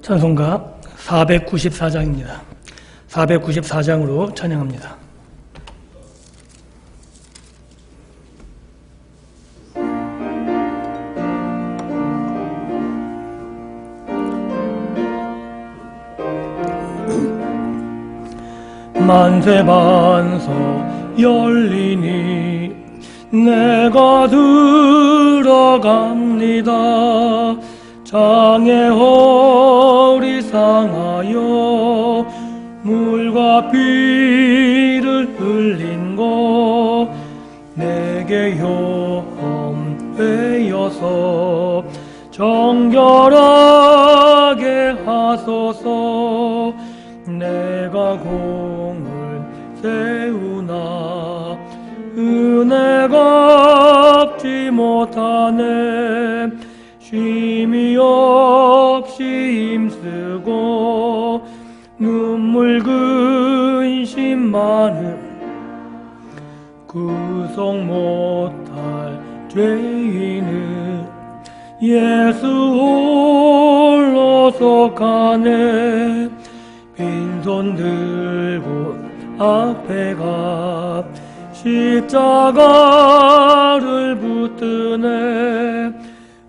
찬송가 494장입니다. 494장으로 찬양합니다. 만세반석 열리니 내가 들어갑니다. 장애 허리 상하여 물과 피를 흘린 것 내게 혐되어서 정결하게 하소서. 내가 공을 세우나 은혜가 없지 못하네. 쉼이 없이 힘쓰고 눈물 근심 많은 구속 못할 죄인은 예수 홀로 속하네. 빈손 들고 앞에 가 십자가를 붙드네.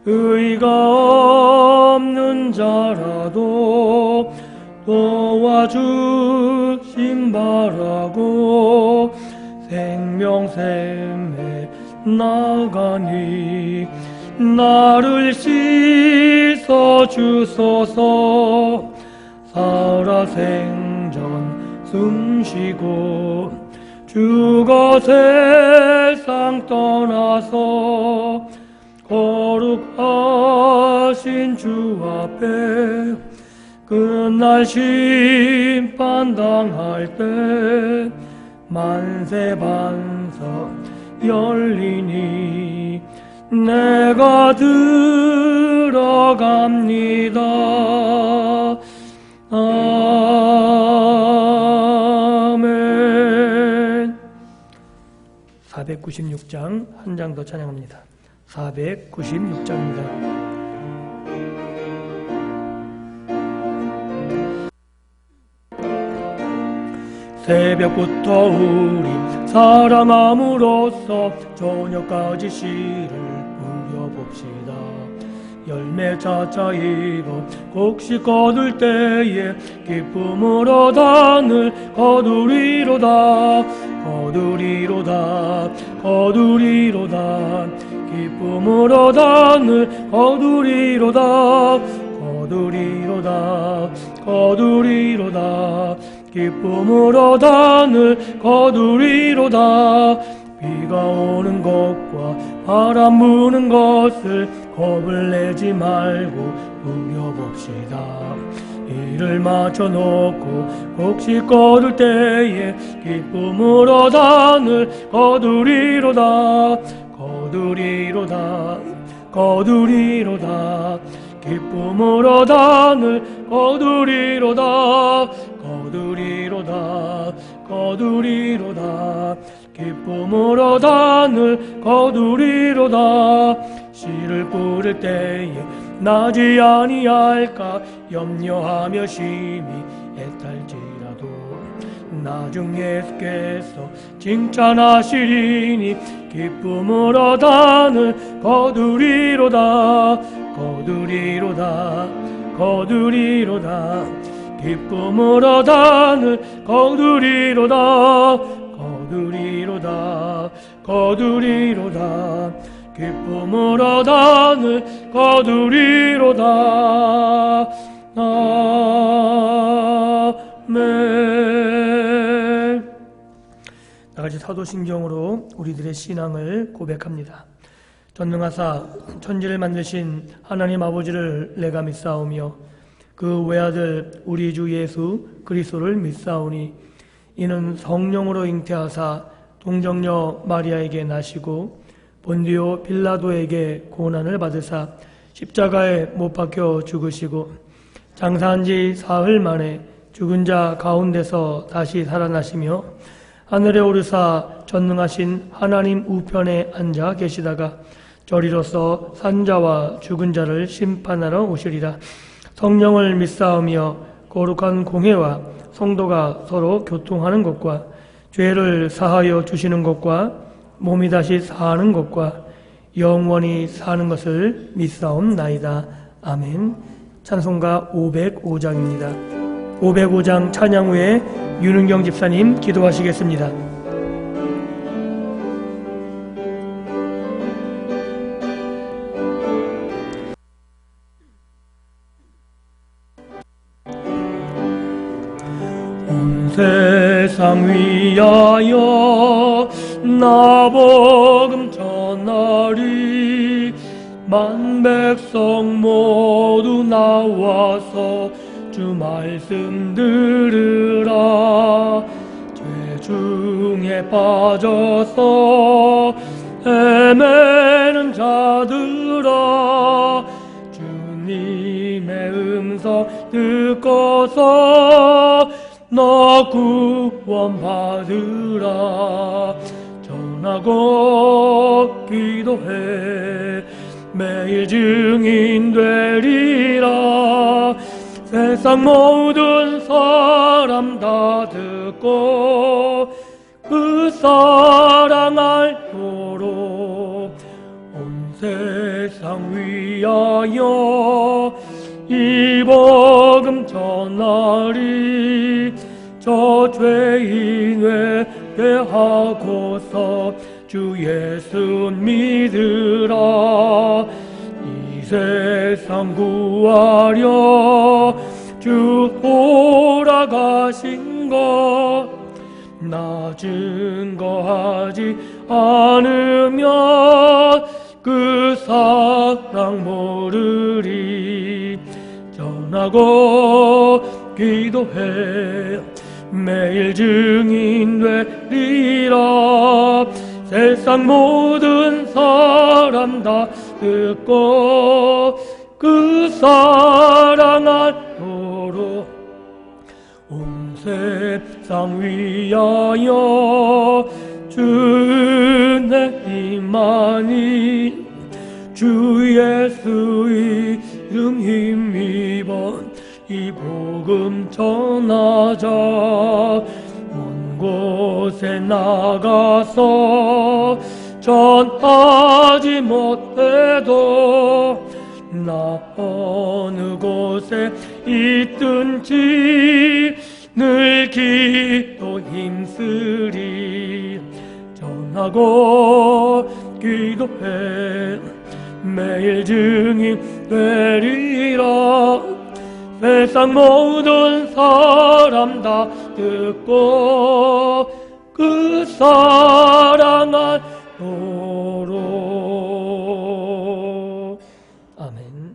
의가 없는 자라도 도와주심 바라고 생명샘에 나가니 나를 씻어주소서. 살아생전 숨쉬고 죽어 세상 떠나서 거룩하신 주 앞에 그날 심판당할 때 만세반석 열리니 내가 들어갑니다. 아멘. 496장 한 장 더 찬양합니다. 496장입니다. 새벽부터 우리 사랑함으로써 저녁까지 씨를 뿌려봅시다. 열매 차차 익어 곡식 거둘 때에 기쁨으로 단을 거두리로다. 거두리로다. 거두리로다. 기쁨으로 단을 거두리로다. 거두리로다. 거두리로다. 기쁨으로 단을 거두리로다. 비가 오는 것과 바람 부는 것을 겁을 내지 말고 우려봅시다. 이를 맞춰놓고 곡식 거둘 때에 기쁨으로 단을 거두리로다. 거두리로다. 거두리로다. 기쁨으로 단을 거두리로다. 거두리로다. 거두리로다. 기쁨으로 단을 거두리로다. 씨를 뿌릴 때에 나지 아니할까 염려하며 심히 애탈지라도 나중 예수께서 칭찬하시리니 기쁨으로 단을 거두리로다. 거두리로다. 거두리로다. 기쁨으로 단을 거두리로다. 거두리로다. 거두리로다. 기쁨으로 단을 거두리로다. 아멘. 나같이 사도신경으로 우리들의 신앙을 고백합니다. 전능하사 천지를 만드신 하나님 아버지를 내가 믿사오며 그 외아들 우리 주 예수 그리스도를 믿사오니 이는 성령으로 잉태하사 동정녀 마리아에게 나시고 본디오 빌라도에게 고난을 받으사 십자가에 못 박혀 죽으시고 장사한 지 사흘 만에 죽은 자 가운데서 다시 살아나시며 하늘에 오르사 전능하신 하나님 우편에 앉아 계시다가 저리로서 산자와 죽은 자를 심판하러 오시리라. 성령을 믿사오며 거룩한 공회와 성도가 서로 교통하는 것과 죄를 사하여 주시는 것과 몸이 다시 사하는 것과 영원히 사는 것을 믿사옵나이다. 아멘. 찬송가 505장입니다. 505장 찬양 후에 윤은경 집사님 기도하시겠습니다. 온 세상 위하여 나 복음 전하리. 만 백성 모두 나와서 주 말씀 들으라. 죄 중에 빠져서 헤매는 자들아, 주님의 음성 듣고서 너 구원 받으라. 전하고 기도해 매일 증인 되리라. 세상 모든 사람 다 듣고 그 사랑 알도록 온 세상 위하여 이 복음 전하리. 저 죄인 회개하고서 주 예수 믿으라. 이 세상 구하려 주 돌아가신 것 나 증거하지 않으면 그 사랑 모르리. 전하고 기도해 매일 증인 되리라. 세상 모든 사람 다 듣고 그 사랑 알도록 온 세상 위하여 주 은혜 임하니. 주 예수 이름 힘입어 이 복음 전하자. 먼 곳에 나가서 전하지 못해도 나 어느 곳에 있든지 늘 기도 힘쓰리. 전하고 기도해 매일 증인 되리라. 세상 모든 사람 다 듣고 그 사랑 알도록. 아멘.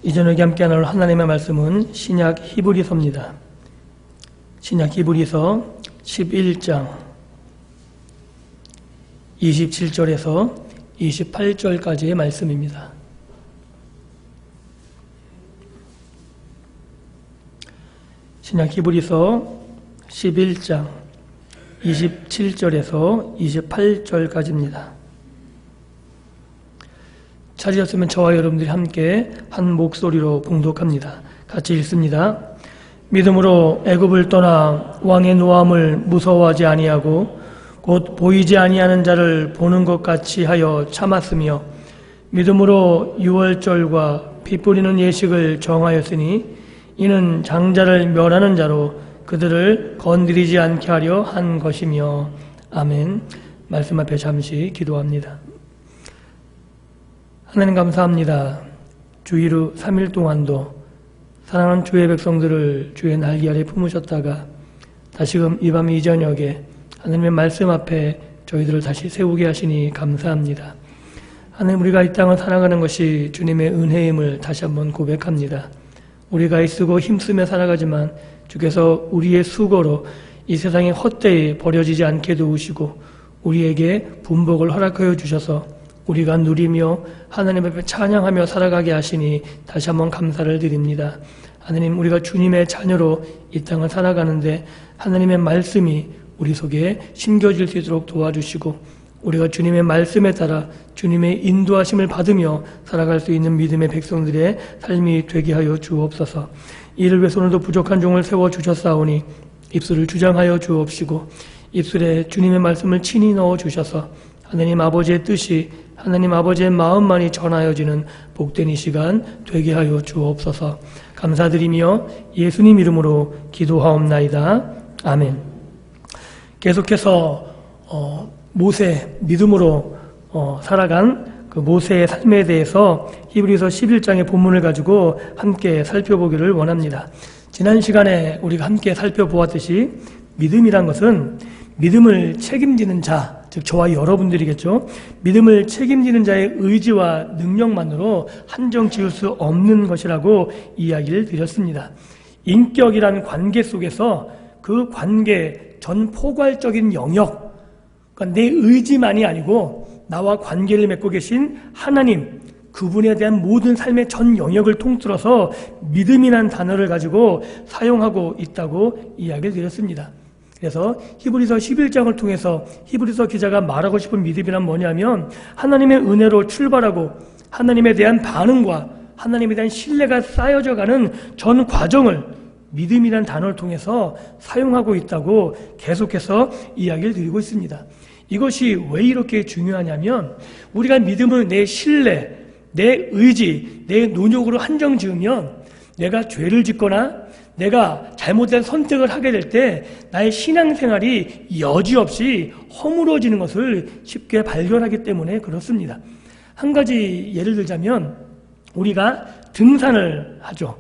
이 저녁에 함께 나눌 하나님의 말씀은 신약 히브리서입니다. 신약 히브리서 11장 27절에서 28절까지의 말씀입니다. 신약 히브리서 11장 27절에서 28절까지입니다. 찾으셨으면 저와 여러분들이 함께 한 목소리로 봉독합니다. 같이 읽습니다. 믿음으로 애굽을 떠나 왕의 노함을 무서워하지 아니하고 곧 보이지 아니하는 자를 보는 것 같이 하여 참았으며 믿음으로 유월절과 피 뿌리는 예식을 정하였으니 이는 장자를 멸하는 자로 그들을 건드리지 않게 하려 한 것이며. 아멘. 말씀 앞에 잠시 기도합니다. 하나님 감사합니다. 주일 3일 동안도 사랑하는 주의 백성들을 주의 날개 아래 품으셨다가 다시금 이 밤 이 저녁에 하나님의 말씀 앞에 저희들을 다시 세우게 하시니 감사합니다. 하나님, 우리가 이 땅을 살아가는 것이 주님의 은혜임을 다시 한번 고백합니다. 우리가 애쓰고 힘쓰며 살아가지만 주께서 우리의 수고로 이 세상에 헛되이 버려지지 않게 도우시고 우리에게 분복을 허락하여 주셔서 우리가 누리며 하나님 앞에 찬양하며 살아가게 하시니 다시 한번 감사를 드립니다. 하나님, 우리가 주님의 자녀로 이 땅을 살아가는데 하나님의 말씀이 우리 속에 심겨질 수 있도록 도와주시고 우리가 주님의 말씀에 따라 주님의 인도하심을 받으며 살아갈 수 있는 믿음의 백성들의 삶이 되게 하여 주옵소서. 이를 위해서 오늘도 부족한 종을 세워주셨사오니 입술을 주장하여 주옵시고 입술에 주님의 말씀을 친히 넣어주셔서 하나님 아버지의 뜻이 하나님 아버지의 마음만이 전하여지는 복된 이 시간 되게 하여 주옵소서. 감사드리며 예수님 이름으로 기도하옵나이다. 아멘. 계속해서 모세, 믿음으로 살아간 그 모세의 삶에 대해서 히브리서 11장의 본문을 가지고 함께 살펴보기를 원합니다. 지난 시간에 우리가 함께 살펴보았듯이 믿음이란 것은 믿음을 책임지는 자, 즉 저와 여러분들이겠죠. 믿음을 책임지는 자의 의지와 능력만으로 한정 지을 수 없는 것이라고 이야기를 드렸습니다. 인격이란 관계 속에서 그 관계 전 포괄적인 영역, 그러니까 내 의지만이 아니고 나와 관계를 맺고 계신 하나님, 그분에 대한 모든 삶의 전 영역을 통틀어서 믿음이란 단어를 가지고 사용하고 있다고 이야기를 드렸습니다. 그래서 히브리서 11장을 통해서 히브리서 기자가 말하고 싶은 믿음이란 뭐냐면 하나님의 은혜로 출발하고 하나님에 대한 반응과 하나님에 대한 신뢰가 쌓여져 가는 전 과정을 믿음이란 단어를 통해서 사용하고 있다고 계속해서 이야기를 드리고 있습니다. 이것이 왜 이렇게 중요하냐면 우리가 믿음을 내 신뢰, 내 의지, 내 노력으로 한정 지으면 내가 죄를 짓거나 내가 잘못된 선택을 하게 될 때 나의 신앙생활이 여지없이 허물어지는 것을 쉽게 발견하기 때문에 그렇습니다. 한 가지 예를 들자면 우리가 등산을 하죠.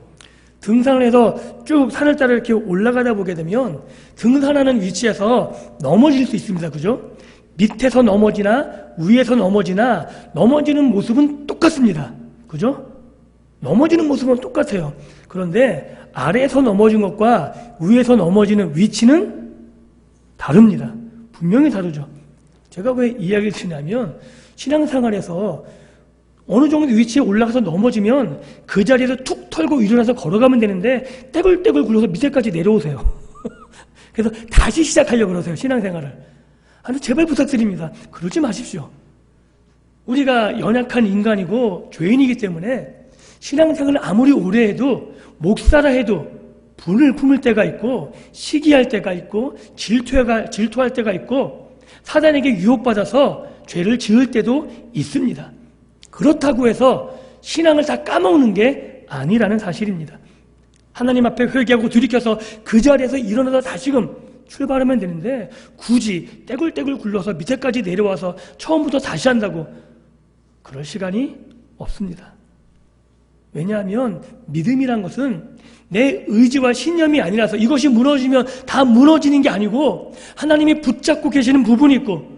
등산을 해서 쭉 산을 따라 이렇게 올라가다 보게 되면 등산하는 위치에서 넘어질 수 있습니다. 그죠? 밑에서 넘어지나 위에서 넘어지나 넘어지는 모습은 똑같습니다. 그죠? 넘어지는 모습은 똑같아요. 그런데 아래에서 넘어진 것과 위에서 넘어지는 위치는 다릅니다. 분명히 다르죠. 제가 왜 이야기를 드리냐면 신앙생활에서 어느 정도 위치에 올라가서 넘어지면 그 자리에서 툭 털고 일어나서 걸어가면 되는데 떼굴떼굴 굴러서 밑에까지 내려오세요. 그래서 다시 시작하려고 그러세요. 신앙생활을. 아니, 제발 부탁드립니다. 그러지 마십시오. 우리가 연약한 인간이고 죄인이기 때문에 신앙생활을 아무리 오래 해도 목사라 해도 분을 품을 때가 있고 시기할 때가 있고 질투할 때가 있고 사단에게 유혹받아서 죄를 지을 때도 있습니다. 그렇다고 해서 신앙을 다 까먹는 게 아니라는 사실입니다. 하나님 앞에 회개하고 돌이켜서 그 자리에서 일어나서 다시금 출발하면 되는데 굳이 떼굴떼굴 굴러서 밑에까지 내려와서 처음부터 다시 한다고 그럴 시간이 없습니다. 왜냐하면 믿음이란 것은 내 의지와 신념이 아니라서 이것이 무너지면 다 무너지는 게 아니고 하나님이 붙잡고 계시는 부분이 있고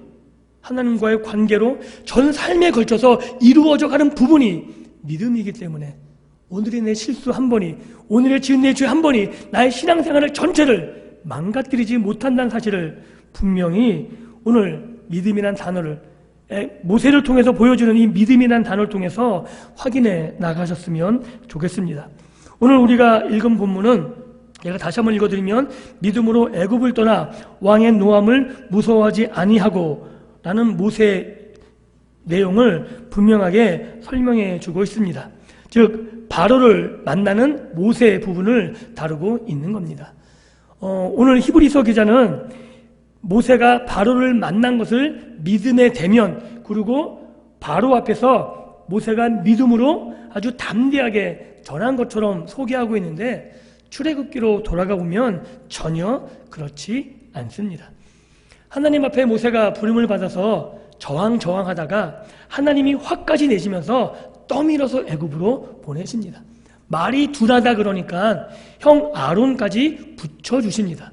하나님과의 관계로 전 삶에 걸쳐서 이루어져 가는 부분이 믿음이기 때문에 오늘의 내 실수 한 번이, 오늘의 지은 내 죄 한 번이 나의 신앙생활을 전체를 망가뜨리지 못한다는 사실을 분명히 오늘 믿음이란 단어를, 모세를 통해서 보여주는 이 믿음이란 단어를 통해서 확인해 나가셨으면 좋겠습니다. 오늘 우리가 읽은 본문은, 제가 다시 한번 읽어드리면, 믿음으로 애굽을 떠나 왕의 노함을 무서워하지 아니하고 라는 모세의 내용을 분명하게 설명해 주고 있습니다. 즉 바로를 만나는 모세의 부분을 다루고 있는 겁니다. 오늘 히브리서 기자는 모세가 바로를 만난 것을 믿음의 대면, 그리고 바로 앞에서 모세가 믿음으로 아주 담대하게 전한 것처럼 소개하고 있는데, 출애굽기로 돌아가 보면 전혀 그렇지 않습니다. 하나님 앞에 모세가 부름을 받아서 저항하다가 하나님이 화까지 내시면서 떠밀어서 애굽으로 보내십니다. 말이 둔하다 그러니까 형 아론까지 붙여주십니다.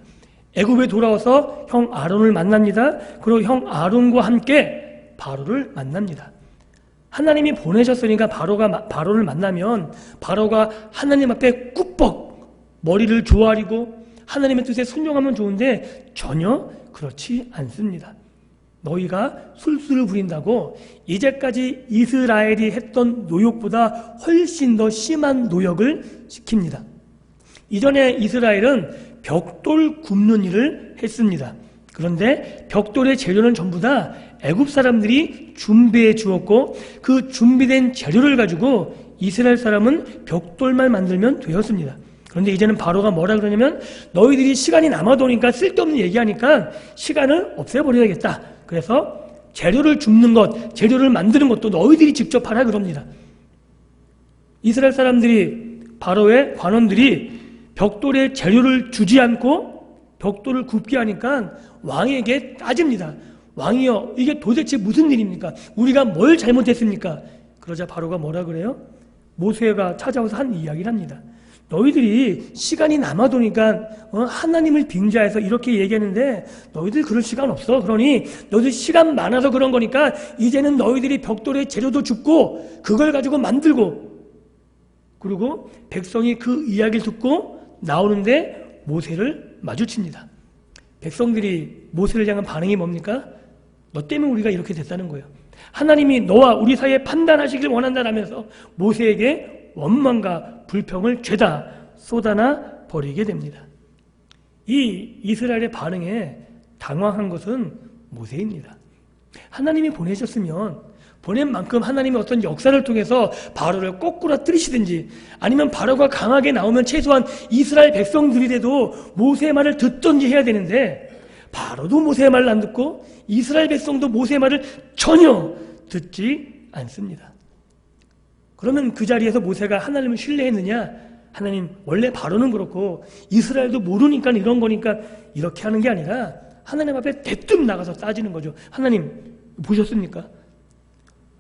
애굽에 돌아와서 형 아론을 만납니다. 그리고 형 아론과 함께 바로를 만납니다. 하나님이 보내셨으니까 바로를 만나면 바로가 하나님 앞에 꾹뻑 머리를 조아리고 하나님의 뜻에 순종하면 좋은데 전혀 그렇지 않습니다. 너희가 술수를 부린다고 이제까지 이스라엘이 했던 노역보다 훨씬 더 심한 노역을 시킵니다. 이전에 이스라엘은 벽돌 굽는 일을 했습니다. 그런데 벽돌의 재료는 전부 다 애굽 사람들이 준비해 주었고, 그 준비된 재료를 가지고 이스라엘 사람은 벽돌만 만들면 되었습니다. 그런데 이제는 바로가 뭐라 그러냐면, 너희들이 시간이 남아도니까 쓸데없는 얘기하니까 시간을 없애버려야겠다. 그래서 재료를 줍는 것, 재료를 만드는 것도 너희들이 직접 하라 그럽니다. 이스라엘 사람들이, 바로의 관원들이 벽돌에 재료를 주지 않고 벽돌을 굽게 하니까 왕에게 따집니다. 왕이여, 이게 도대체 무슨 일입니까? 우리가 뭘 잘못했습니까? 그러자 바로가 뭐라 그래요? 모세가 찾아와서 한 이야기를 합니다. 너희들이 시간이 남아도니까 하나님을 빙자해서 이렇게 얘기하는데 너희들 그럴 시간 없어. 그러니 너희들 시간 많아서 그런 거니까 이제는 너희들이 벽돌에 재료도 줍고 그걸 가지고 만들고, 그리고 백성이 그 이야기를 듣고 나오는데 모세를 마주칩니다. 백성들이 모세를 향한 반응이 뭡니까? 너 때문에 우리가 이렇게 됐다는 거예요. 하나님이 너와 우리 사이에 판단하시길 원한다라면서 모세에게 원망과 불평을 죄다 쏟아나 버리게 됩니다. 이 이스라엘의 반응에 당황한 것은 모세입니다. 하나님이 보내셨으면 보낸 만큼 하나님의 어떤 역사를 통해서 바로를 거꾸로 뜨리시든지, 아니면 바로가 강하게 나오면 최소한 이스라엘 백성들이라도 모세의 말을 듣든지 해야 되는데, 바로도 모세의 말을 안 듣고 이스라엘 백성도 모세의 말을 전혀 듣지 않습니다. 그러면 그 자리에서 모세가 하나님을 신뢰했느냐? 하나님, 원래 바로는 그렇고 이스라엘도 모르니까 이런 거니까 이렇게 하는 게 아니라 하나님 앞에 대뜸 나가서 따지는 거죠. 하나님 보셨습니까?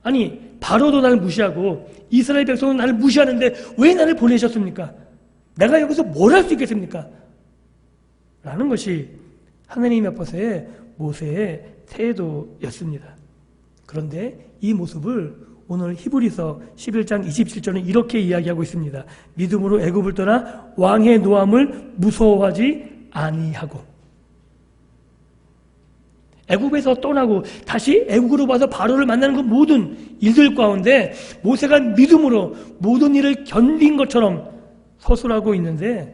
아니, 바로도 나를 무시하고 이스라엘 백성은 나를 무시하는데 왜 나를 보내셨습니까? 내가 여기서 뭘 할 수 있겠습니까? 라는 것이 하나님 앞에서의 모세의 태도였습니다. 그런데 이 모습을 오늘 히브리서 11장 27절은 이렇게 이야기하고 있습니다. 믿음으로 애굽을 떠나 왕의 노함을 무서워하지 아니하고. 애굽에서 떠나고 다시 애굽으로 와서 바로를 만나는 그 모든 일들 가운데 모세가 믿음으로 모든 일을 견딘 것처럼 서술하고 있는데,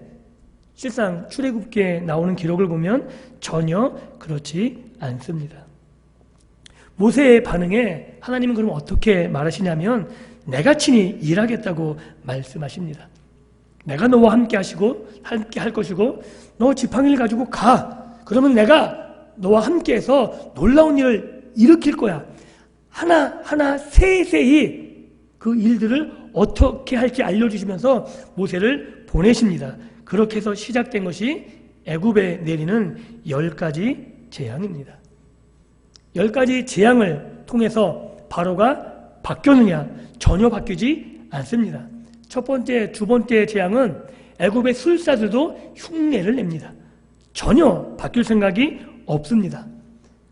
실상 출애굽기에 나오는 기록을 보면 전혀 그렇지 않습니다. 모세의 반응에 하나님은 그럼 어떻게 말하시냐면, 내가 친히 일하겠다고 말씀하십니다. 내가 너와 함께 할 것이고 너 지팡이를 가지고 가. 그러면 내가 너와 함께해서 놀라운 일을 일으킬 거야. 하나하나 세세히 그 일들을 어떻게 할지 알려주시면서 모세를 보내십니다. 그렇게 해서 시작된 것이 애굽에 내리는 10가지 재앙입니다. 10가지 재앙을 통해서 바로가 바뀌었느냐? 전혀 바뀌지 않습니다. 첫 번째, 두 번째 재앙은 애굽의 술사들도 흉내를 냅니다. 전혀 바뀔 생각이 없습니다.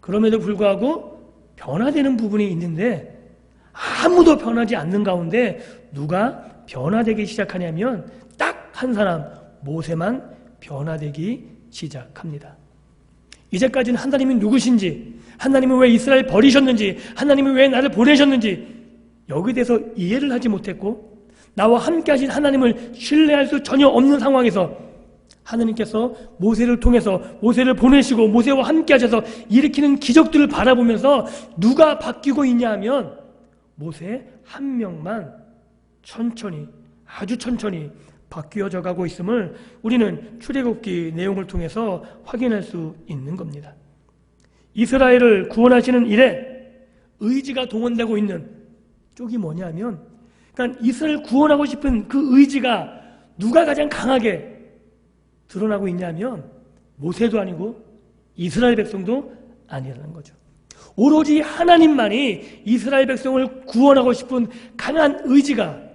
그럼에도 불구하고 변화되는 부분이 있는데 아무도 변하지 않는 가운데 누가 변화되기 시작하냐면 딱 한 사람, 모세만 변화되기 시작합니다. 이제까지는 하나님이 누구신지, 하나님은 왜 이스라엘 버리셨는지, 하나님은 왜 나를 보내셨는지 여기에 대해서 이해를 하지 못했고, 나와 함께 하신 하나님을 신뢰할 수 전혀 없는 상황에서 하나님께서 모세를 통해서 모세를 보내시고 모세와 함께 하셔서 일으키는 기적들을 바라보면서 누가 바뀌고 있냐 하면 모세 한 명만 천천히, 아주 천천히 바뀌어져 가고 있음을 우리는 출애굽기 내용을 통해서 확인할 수 있는 겁니다. 이스라엘을 구원하시는 일에 의지가 동원되고 있는 쪽이 뭐냐면, 그러니까 이스라엘을 구원하고 싶은 그 의지가 누가 가장 강하게 드러나고 있냐면 모세도 아니고 이스라엘 백성도 아니라는 거죠. 오로지 하나님만이 이스라엘 백성을 구원하고 싶은 강한 의지가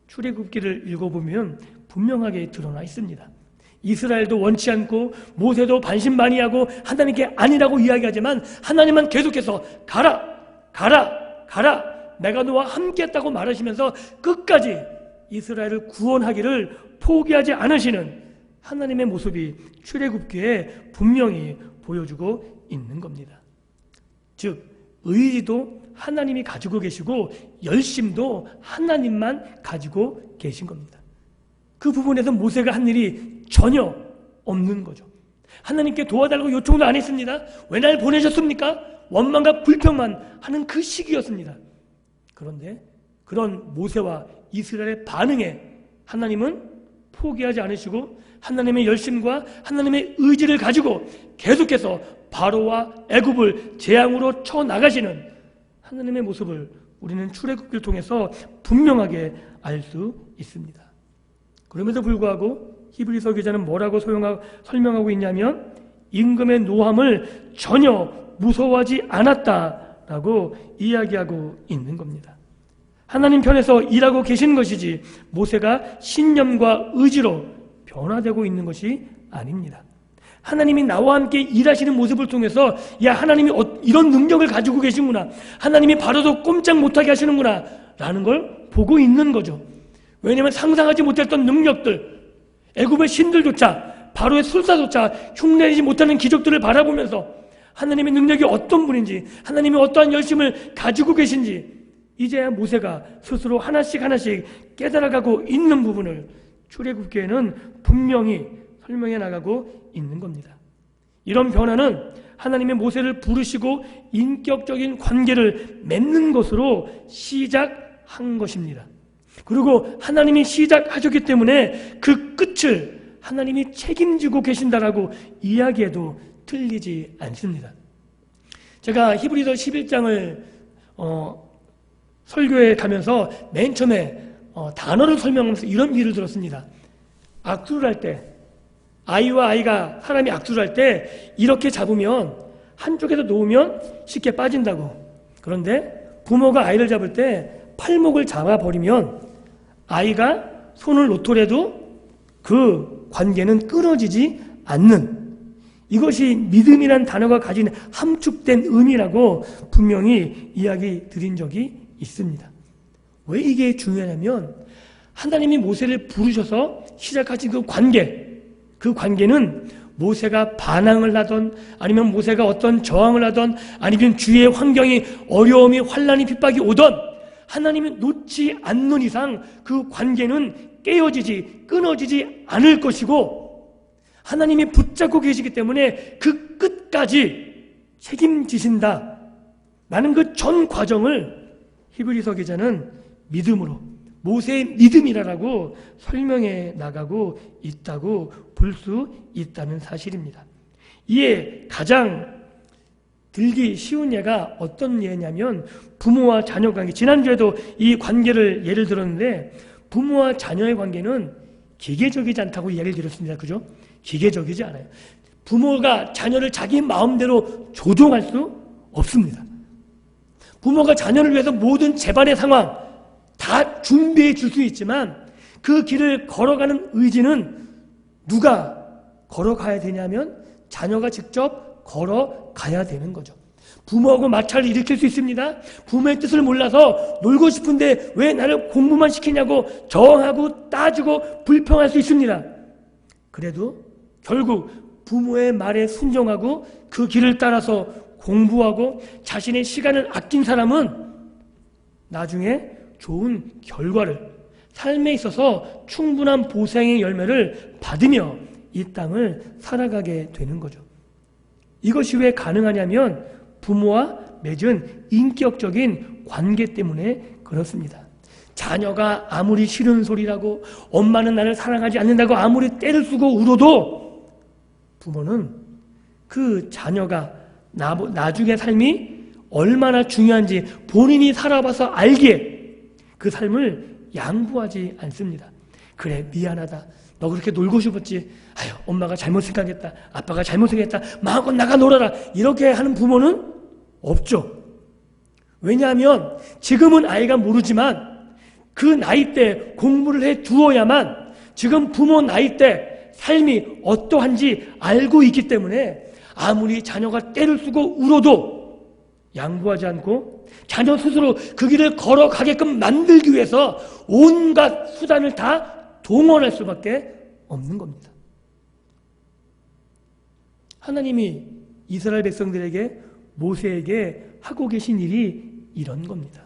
출애굽기를 읽어보면 분명하게 드러나 있습니다. 이스라엘도 원치 않고 모세도 반신반의하고 하나님께 아니라고 이야기하지만 하나님은 계속해서 가라, 가라, 가라, 내가 너와 함께했다고 말하시면서 끝까지 이스라엘을 구원하기를 포기하지 않으시는 하나님의 모습이 출애굽기에 분명히 보여주고 있는 겁니다. 즉 의지도 하나님이 가지고 계시고 열심도 하나님만 가지고 계신 겁니다. 그 부분에서 모세가 한 일이 전혀 없는 거죠. 하나님께 도와달라고 요청도 안 했습니다. 왜 날 보내셨습니까? 원망과 불평만 하는 그 시기였습니다. 그런데 그런 모세와 이스라엘의 반응에 하나님은 포기하지 않으시고 하나님의 열심과 하나님의 의지를 가지고 계속해서 바로와 애굽을 재앙으로 쳐나가시는 하나님의 모습을 우리는 출애굽기를 통해서 분명하게 알 수 있습니다. 그럼에도 불구하고 히브리서 기자는 뭐라고 설명하고 있냐면 임금의 노함을 전혀 무서워하지 않았다라고 이야기하고 있는 겁니다. 하나님 편에서 일하고 계신 것이지 모세가 신념과 의지로 변화되고 있는 것이 아닙니다. 하나님이 나와 함께 일하시는 모습을 통해서 야, 하나님이 이런 능력을 가지고 계시구나, 하나님이 바로도 꼼짝 못하게 하시는구나 라는 걸 보고 있는 거죠. 왜냐하면 상상하지 못했던 능력들, 애굽의 신들조차, 바로의 술사조차 흉내내지 못하는 기적들을 바라보면서 하나님의 능력이 어떤 분인지, 하나님이 어떠한 열심을 가지고 계신지 이제야 모세가 스스로 하나씩 하나씩 깨달아가고 있는 부분을 출애굽기에는 분명히 설명해 나가고 있는 겁니다. 이런 변화는 하나님의 모세를 부르시고 인격적인 관계를 맺는 것으로 시작한 것입니다. 그리고 하나님이 시작하셨기 때문에 그 끝을 하나님이 책임지고 계신다라고 이야기해도 틀리지 않습니다. 제가 히브리서 11장을 설교에 가면서 맨 처음에 단어를 설명하면서 이런 비유를 들었습니다. 악수를 할 때, 아이와 아이가, 사람이 악수를 할 때 이렇게 잡으면 한쪽에서 놓으면 쉽게 빠진다고. 그런데 부모가 아이를 잡을 때 팔목을 잡아버리면 아이가 손을 놓더라도 그 관계는 끊어지지 않는, 이것이 믿음이란 단어가 가진 함축된 의미라고 분명히 이야기 드린 적이 있습니다. 왜 이게 중요하냐면 하나님이 모세를 부르셔서 시작하신 그 관계는 모세가 반항을 하던 아니면 모세가 어떤 저항을 하던 아니면 주위의 환경이 어려움이 환난이 핍박이 오던 하나님이 놓지 않는 이상 그 관계는 깨어지지 끊어지지 않을 것이고 하나님이 붙잡고 계시기 때문에 그 끝까지 책임지신다 라는 그 전 과정을 히브리서 기자는 믿음으로 모세의 믿음이라고 설명해 나가고 있다고 볼 수 있다는 사실입니다. 이에 가장 들기 쉬운 예가 어떤 예냐면 부모와 자녀 관계. 지난주에도 이 관계를 예를 들었는데 부모와 자녀의 관계는 기계적이지 않다고 이야기를 드렸습니다. 그죠? 기계적이지 않아요. 부모가 자녀를 자기 마음대로 조종할 수 없습니다. 부모가 자녀를 위해서 모든 재반의 상황 다 준비해 줄 수 있지만 그 길을 걸어가는 의지는 누가 걸어가야 되냐면 자녀가 직접 걸어가야 되는 거죠. 부모하고 마찰을 일으킬 수 있습니다. 부모의 뜻을 몰라서 놀고 싶은데 왜 나를 공부만 시키냐고 저항하고 따지고 불평할 수 있습니다. 그래도 결국 부모의 말에 순종하고 그 길을 따라서 공부하고 자신의 시간을 아낀 사람은 나중에 좋은 결과를, 삶에 있어서 충분한 보상의 열매를 받으며 이 땅을 살아가게 되는 거죠. 이것이 왜 가능하냐면 부모와 맺은 인격적인 관계 때문에 그렇습니다. 자녀가 아무리 싫은 소리라고, 엄마는 나를 사랑하지 않는다고 아무리 때를 쓰고 울어도 부모는 그 자녀가 나중의 삶이 얼마나 중요한지 본인이 살아봐서 알기에 그 삶을 양보하지 않습니다. 그래, 미안하다. 너 그렇게 놀고 싶었지. 아유, 엄마가 잘못 생각했다. 아빠가 잘못 생각했다. 마음껏 나가 놀아라. 이렇게 하는 부모는 없죠. 왜냐하면 지금은 아이가 모르지만 그 나이 때 공부를 해 두어야만 지금 부모 나이 때 삶이 어떠한지 알고 있기 때문에 아무리 자녀가 때를 쓰고 울어도 양보하지 않고 자녀 스스로 그 길을 걸어가게끔 만들기 위해서 온갖 수단을 다 동원할 수밖에 없는 겁니다. 하나님이 이스라엘 백성들에게, 모세에게 하고 계신 일이 이런 겁니다.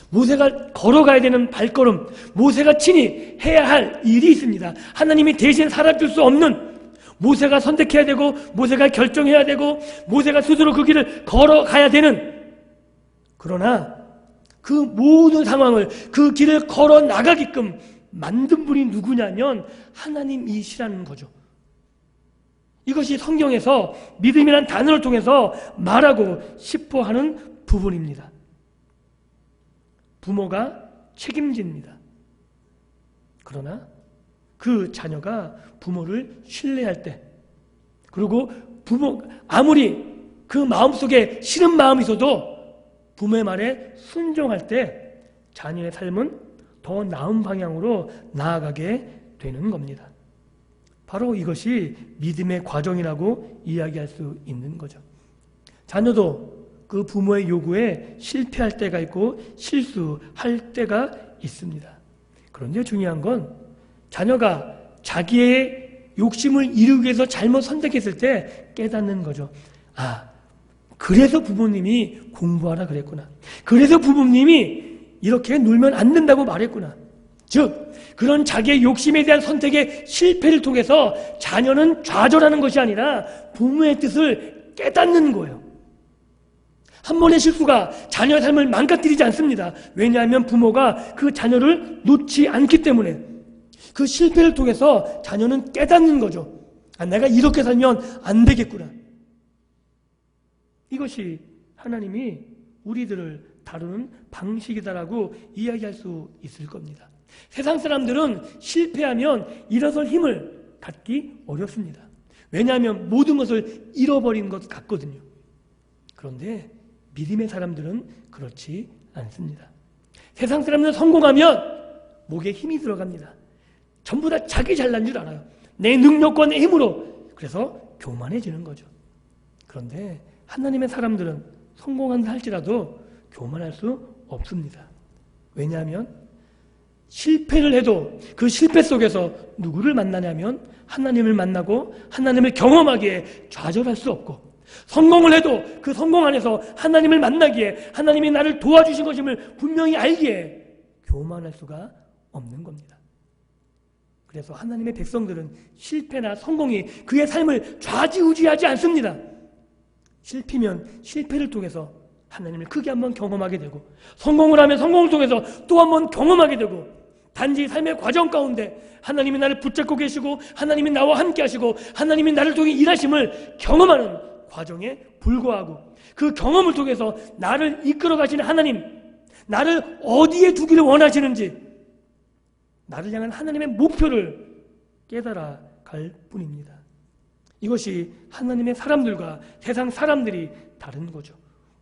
모세가 걸어가야 되는 발걸음, 모세가 친히 해야 할 일이 있습니다. 하나님이 대신 살아줄 수 없는, 모세가 선택해야 되고 모세가 결정해야 되고 모세가 스스로 그 길을 걸어가야 되는, 그러나 그 모든 상황을, 그 길을 걸어 나가게끔 만든 분이 누구냐면 하나님이시라는 거죠. 이것이 성경에서 믿음이라는 단어를 통해서 말하고 싶어 하는 부분입니다. 부모가 책임집니다. 그러나 그 자녀가 부모를 신뢰할 때, 그리고 아무리 그 마음속에 싫은 마음이 있어도 부모의 말에 순종할 때 자녀의 삶은 더 나은 방향으로 나아가게 되는 겁니다. 바로 이것이 믿음의 과정이라고 이야기할 수 있는 거죠. 자녀도 그 부모의 요구에 실패할 때가 있고 실수할 때가 있습니다. 그런데 중요한 건 자녀가 자기의 욕심을 이루기 위해서 잘못 선택했을 때 깨닫는 거죠. 아, 그래서 부모님이 공부하라 그랬구나. 그래서 부모님이 이렇게 놀면 안 된다고 말했구나. 즉, 그런 자기의 욕심에 대한 선택의 실패를 통해서 자녀는 좌절하는 것이 아니라 부모의 뜻을 깨닫는 거예요. 한 번의 실수가 자녀의 삶을 망가뜨리지 않습니다. 왜냐하면 부모가 그 자녀를 놓지 않기 때문에. 그 실패를 통해서 자녀는 깨닫는 거죠. 아, 내가 이렇게 살면 안 되겠구나. 이것이 하나님이 우리들을 다루는 방식이다라고 이야기할 수 있을 겁니다. 세상 사람들은 실패하면 일어설 힘을 갖기 어렵습니다. 왜냐하면 모든 것을 잃어버린 것 같거든요. 그런데 믿음의 사람들은 그렇지 않습니다. 세상 사람들은 성공하면 목에 힘이 들어갑니다. 전부 다 자기 잘난 줄 알아요. 내 능력과 내 힘으로. 그래서 교만해지는 거죠. 그런데 하나님의 사람들은 성공한다 할지라도 교만할 수 없습니다. 왜냐하면 실패를 해도 그 실패 속에서 누구를 만나냐면 하나님을 만나고 하나님을 경험하기에 좌절할 수 없고, 성공을 해도 그 성공 안에서 하나님을 만나기에 하나님이 나를 도와주신 것임을 분명히 알기에 교만할 수가 없는 겁니다. 그래서 하나님의 백성들은 실패나 성공이 그의 삶을 좌지우지하지 않습니다. 실패면 실패를 통해서 하나님을 크게 한번 경험하게 되고, 성공을 하면 성공을 통해서 또 한번 경험하게 되고, 단지 삶의 과정 가운데 하나님이 나를 붙잡고 계시고 하나님이 나와 함께 하시고 하나님이 나를 통해 일하심을 경험하는 과정에 불과하고, 그 경험을 통해서 나를 이끌어 가시는 하나님, 나를 어디에 두기를 원하시는지, 나를 향한 하나님의 목표를 깨달아 갈 뿐입니다. 이것이 하나님의 사람들과 세상 사람들이 다른 거죠.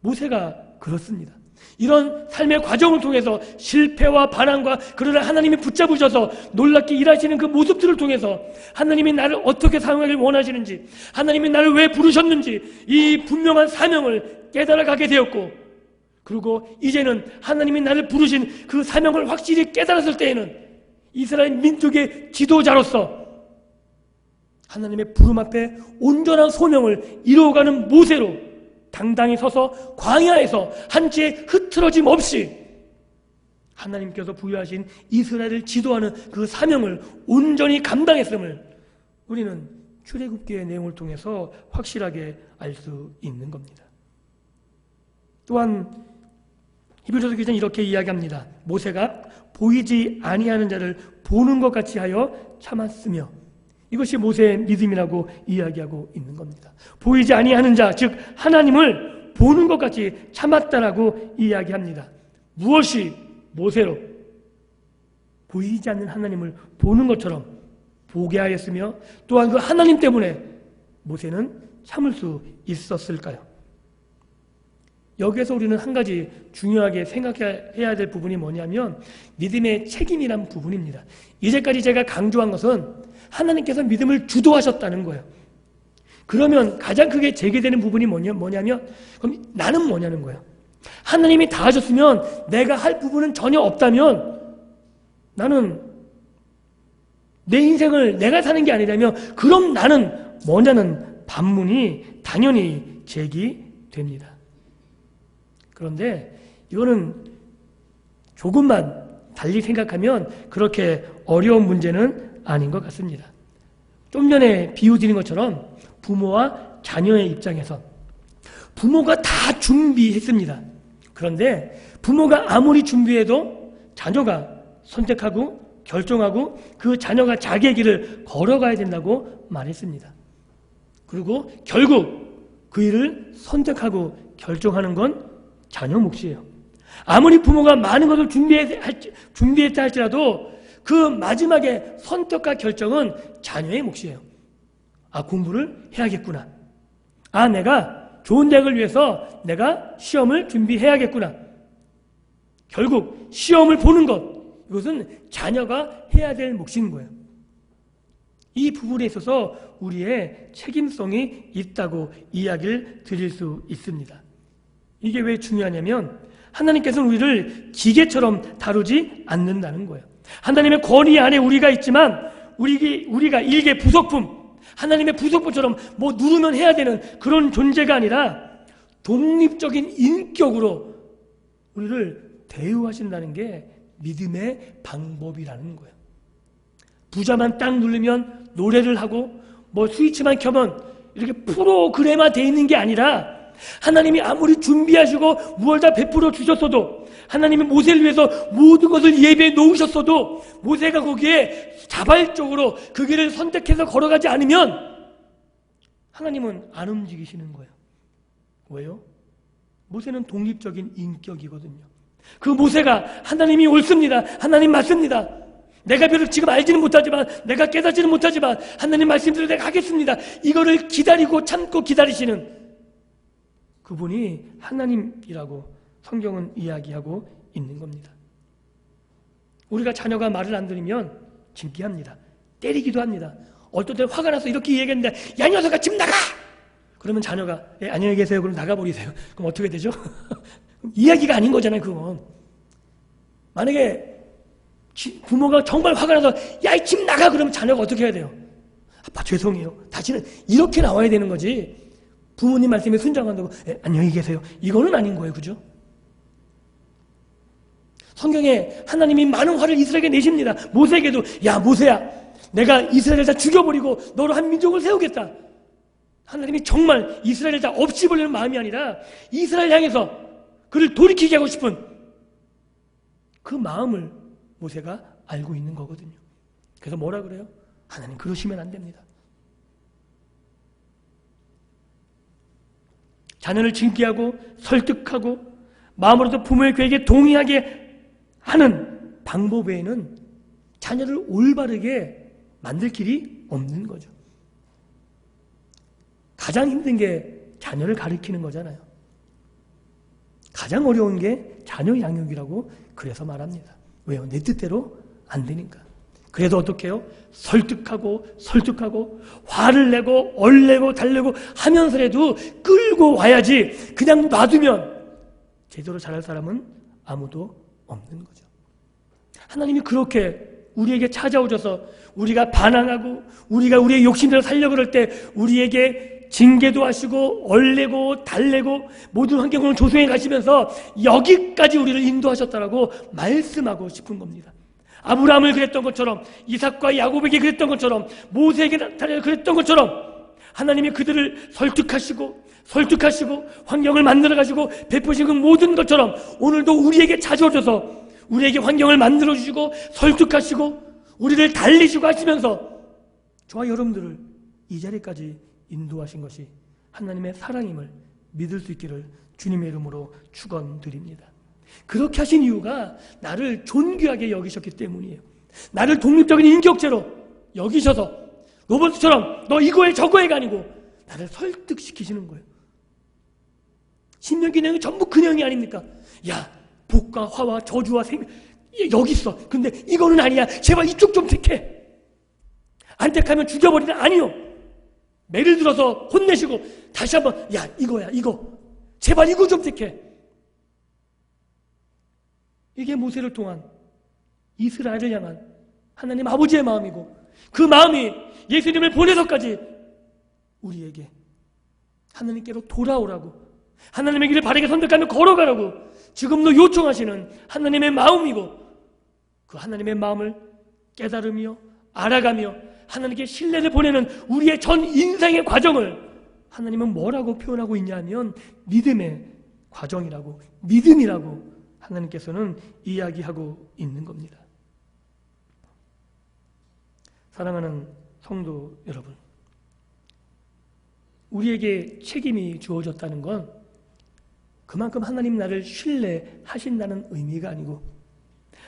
모세가 그렇습니다. 이런 삶의 과정을 통해서 실패와 반항과 그러나 하나님이 붙잡으셔서 놀랍게 일하시는 그 모습들을 통해서 하나님이 나를 어떻게 사용하길 원하시는지, 하나님이 나를 왜 부르셨는지 이 분명한 사명을 깨달아가게 되었고, 그리고 이제는 하나님이 나를 부르신 그 사명을 확실히 깨달았을 때에는 이스라엘 민족의 지도자로서 하나님의 부름 앞에 온전한 소명을 이루어가는 모세로 당당히 서서 광야에서 한치의 흐트러짐 없이 하나님께서 부여하신 이스라엘을 지도하는 그 사명을 온전히 감당했음을 우리는 출애굽기의 내용을 통해서 확실하게 알 수 있는 겁니다. 또한 히브리서 기자는 이렇게 이야기합니다. 모세가 보이지 아니하는 자를 보는 것 같이 하여 참았으며, 이것이 모세의 믿음이라고 이야기하고 있는 겁니다. 보이지 아니하는 자, 즉 하나님을 보는 것 같이 참았다라고 이야기합니다. 무엇이 모세로 보이지 않는 하나님을 보는 것처럼 보게 하였으며, 또한 그 하나님 때문에 모세는 참을 수 있었을까요? 여기에서 우리는 한 가지 중요하게 생각해야 될 부분이 뭐냐면 믿음의 책임이란 부분입니다. 이제까지 제가 강조한 것은 하나님께서 믿음을 주도하셨다는 거예요. 그러면 가장 크게 제기되는 부분이 뭐냐면 그럼 나는 뭐냐는 거예요. 하나님이 다 하셨으면 내가 할 부분은 전혀 없다면 나는 내 인생을 내가 사는 게 아니라면 그럼 나는 뭐냐는 반문이 당연히 제기됩니다. 그런데 이거는 조금만 달리 생각하면 그렇게 어려운 문제는 아닌 것 같습니다. 좀 전에 비유 드린 것처럼 부모와 자녀의 입장에서 부모가 다 준비했습니다. 그런데 부모가 아무리 준비해도 자녀가 선택하고 결정하고 그 자녀가 자기의 길을 걸어가야 된다고 말했습니다. 그리고 결국 그 일을 선택하고 결정하는 건 자녀 몫이에요. 아무리 부모가 많은 것을 준비했다 할지라도 그 마지막에 선택과 결정은 자녀의 몫이에요. 아, 공부를 해야겠구나. 아, 내가 좋은 대학을 위해서 내가 시험을 준비해야겠구나. 결국 시험을 보는 것, 이것은 자녀가 해야 될 몫인 거예요. 이 부분에 있어서 우리의 책임성이 있다고 이야기를 드릴 수 있습니다. 이게 왜 중요하냐면 하나님께서는 우리를 기계처럼 다루지 않는다는 거예요. 하나님의 권위 안에 우리가 있지만 우리가 일개 부속품, 하나님의 부속품처럼 뭐 누르면 해야 되는 그런 존재가 아니라 독립적인 인격으로 우리를 대우하신다는 게 믿음의 방법이라는 거예요. 부자만 딱 누르면 노래를 하고 뭐 스위치만 켜면 이렇게 프로그램화 되어 있는 게 아니라 하나님이 아무리 준비하시고 무엇을 다 베풀어 주셨어도, 하나님이 모세를 위해서 모든 것을 예배해 놓으셨어도 모세가 거기에 자발적으로 그 길을 선택해서 걸어가지 않으면 하나님은 안 움직이시는 거예요. 왜요? 모세는 독립적인 인격이거든요. 그 모세가 하나님이 옳습니다, 하나님 맞습니다, 내가 별로 지금 알지는 못하지만, 내가 깨닫지는 못하지만 하나님 말씀대로 내가 하겠습니다, 이거를 기다리고 참고 기다리시는 그분이 하나님이라고 성경은 이야기하고 있는 겁니다. 우리가 자녀가 말을 안 들으면 징계합니다. 때리기도 합니다. 어떨 때 화가 나서 이렇게 얘기했는데 야, 이 녀석아 집 나가! 그러면 자녀가 안녕히 계세요. 그럼 나가버리세요. 그럼 어떻게 되죠? 이야기가 아닌 거잖아요, 그건. 만약에 부모가 정말 화가 나서 야, 이 집 나가! 그러면 자녀가 어떻게 해야 돼요? 아빠 죄송해요. 다시는 이렇게 나와야 되는 거지. 부모님 말씀에 순종한다고 안녕히 계세요, 이거는 아닌 거예요. 그죠? 성경에 하나님이 많은 화를 이스라엘에게 내십니다. 모세에게도 야, 모세야, 내가 이스라엘을 다 죽여버리고 너로 한 민족을 세우겠다. 하나님이 정말 이스라엘을 다 없애버리는 마음이 아니라 이스라엘 향해서 그를 돌이키게 하고 싶은 그 마음을 모세가 알고 있는 거거든요. 그래서 뭐라 그래요? 하나님 그러시면 안 됩니다. 자녀를 징계하고 설득하고 마음으로도 부모의 계획에 동의하게 하는 방법 외에는 자녀를 올바르게 만들 길이 없는 거죠. 가장 힘든 게 자녀를 가르치는 거잖아요. 가장 어려운 게 자녀 양육이라고 그래서 말합니다. 왜요? 내 뜻대로 안 되니까. 그래도 어떻게 해요? 설득하고 화를 내고 얼내고 달래고 하면서라도 끌고 와야지. 그냥 놔두면 제대로 자랄 사람은 아무도 없는 거죠. 하나님이 그렇게 우리에게 찾아오셔서 우리가 반항하고 우리가 우리의 욕심대로 살려고 그럴 때 우리에게 징계도 하시고 얼내고 달래고 모든 환경을 조성해 가시면서 여기까지 우리를 인도하셨다라고 말씀하고 싶은 겁니다. 아브라함을 그랬던 것처럼, 이삭과 야곱에게 그랬던 것처럼, 모세에게 그랬던 것처럼 하나님이 그들을 설득하시고 환경을 만들어가시고 베푸신 그 모든 것처럼 오늘도 우리에게 찾아오셔서 우리에게 환경을 만들어주시고 설득하시고 우리를 달리시고 하시면서 저와 여러분들을 이 자리까지 인도하신 것이 하나님의 사랑임을 믿을 수 있기를 주님의 이름으로 축원드립니다. 그렇게 하신 이유가 나를 존귀하게 여기셨기 때문이에요. 나를 독립적인 인격체로 여기셔서 로봇처럼 너 이거에 저거에가 아니고 나를 설득시키시는 거예요. 신명기 내용이 전부 그 내용이 아닙니까? 야, 복과 화와 저주와 생명 여기 있어. 근데 이거는 아니야. 제발 이쪽 좀 택해. 안 택하면 죽여버리는 아니요. 매를 들어서 혼내시고 다시 한번 야 이거야 이거 제발 이거 좀 택해. 이게 모세를 통한 이스라엘을 향한 하나님 아버지의 마음이고 그 마음이 예수님을 보내서까지 우리에게 하나님께로 돌아오라고 하나님의 길을 바르게 선택하며 걸어가라고 지금도 요청하시는 하나님의 마음이고 그 하나님의 마음을 깨달으며 알아가며 하나님께 신뢰를 보내는 우리의 전 인생의 과정을 하나님은 뭐라고 표현하고 있냐면 믿음의 과정이라고 믿음이라고 하나님께서는 이야기하고 있는 겁니다. 사랑하는 성도 여러분, 우리에게 책임이 주어졌다는 건 그만큼 하나님 나를 신뢰하신다는 의미가 아니고